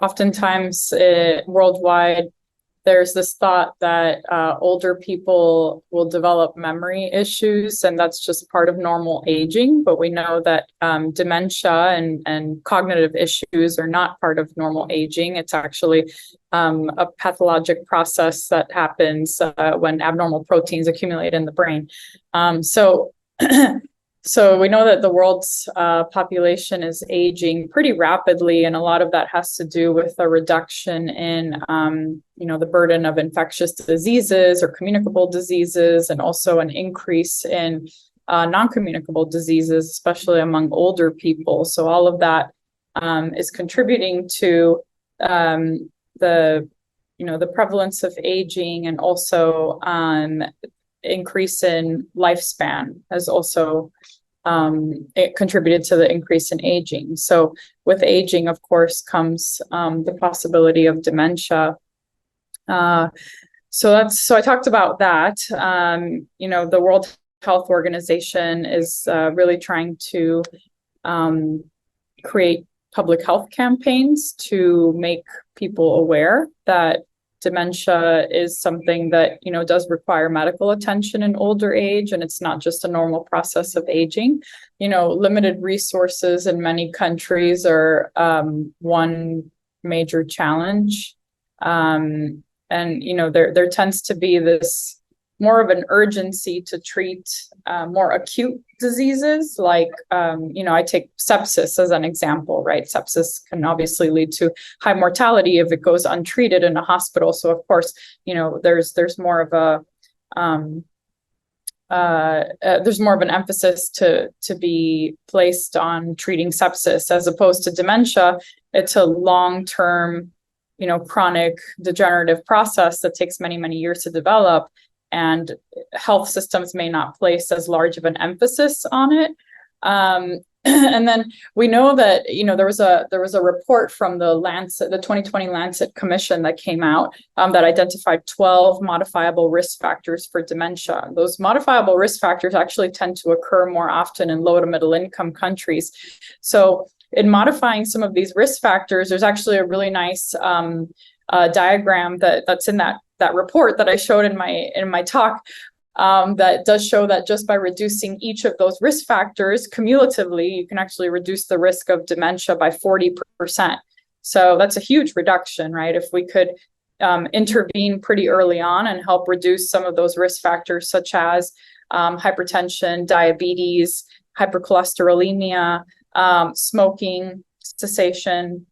oftentimes worldwide, there's this thought that older people will develop memory issues, and that's just part of normal aging. But we know that dementia and cognitive issues are not part of normal aging. It's actually a pathologic process that happens when abnormal proteins accumulate in the brain. So So we know that the world's population is aging pretty rapidly, and a lot of that has to do with a reduction in, the burden of infectious diseases or communicable diseases, and also an increase in non-communicable diseases, especially among older people. So all of that is contributing to the prevalence of aging, and also increase in lifespan has also it contributed to the increase in aging. So with aging, of course, comes the possibility of dementia. So I talked about that. The World Health Organization is really trying to create public health campaigns to make people aware that dementia is something that, does require medical attention in older age, and it's not just a normal process of aging. Limited resources in many countries are one major challenge. And, there tends to be this more of an urgency to treat more acute diseases, like, I take sepsis as an example, right? Sepsis can obviously lead to high mortality if it goes untreated in a hospital. So of course, there's more of an emphasis to be placed on treating sepsis, as opposed to dementia. It's a long-term, chronic degenerative process that takes many, many years to develop. And health systems may not place as large of an emphasis on it. And then we know that, there was a report from the 2020 Lancet Commission that came out that identified 12 modifiable risk factors for dementia. Those modifiable risk factors actually tend to occur more often in low to middle income countries. So in modifying some of these risk factors, there's actually a really nice diagram that's in that report that I showed in my talk, that does show that just by reducing each of those risk factors cumulatively, you can actually reduce the risk of dementia by 40%. So that's a huge reduction, right? If we could intervene pretty early on and help reduce some of those risk factors, such as hypertension, diabetes, hypercholesterolemia, smoking cessation,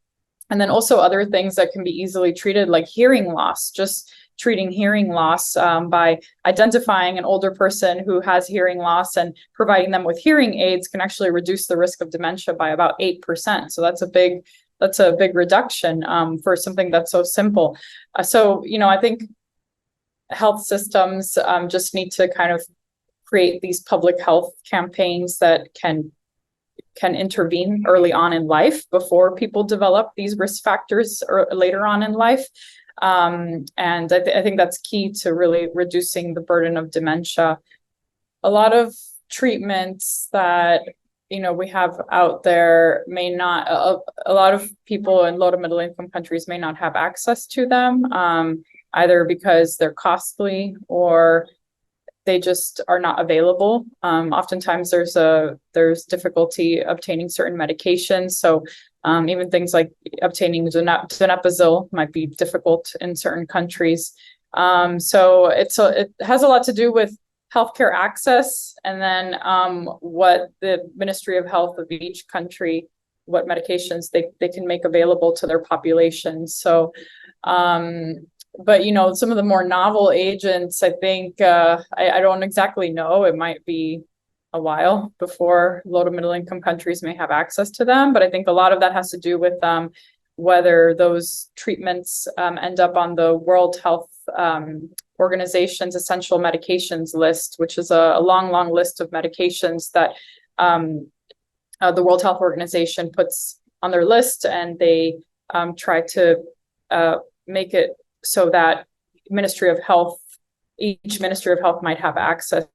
and then also other things that can be easily treated, like hearing loss. Just treating hearing loss by identifying an older person who has hearing loss and providing them with hearing aids can actually reduce the risk of dementia by about 8%. So that's a big reduction for something that's so simple. So I think health systems just need to kind of create these public health campaigns that can intervene early on in life before people develop these risk factors or later on in life. And I think that's key to really reducing the burden of dementia. A lot of treatments that we have out there may not, a lot of people in low to middle income countries may not have access to them, either because they're costly or they just are not available. Oftentimes there's difficulty obtaining certain medications. So even things like obtaining donepezil might be difficult in certain countries. So it has a lot to do with healthcare access, and then what the Ministry of Health of each country, what medications they can make available to their population. So but some of the more novel agents, I think I don't exactly know. It might be a while before low to middle income countries may have access to them. But I think a lot of that has to do with whether those treatments end up on the World Health Organization's essential medications list, which is a long list of medications that the World Health Organization puts on their list, and they try to make it so that each Ministry of Health might have access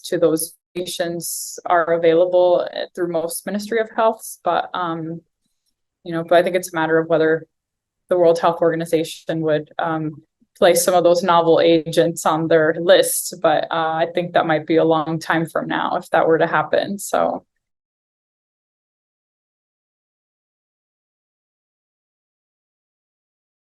to those medications are available through most Ministry of Healths. But but I think it's a matter of whether the World Health Organization would place some of those novel agents on their list, but I think that might be a long time from now if that were to happen. So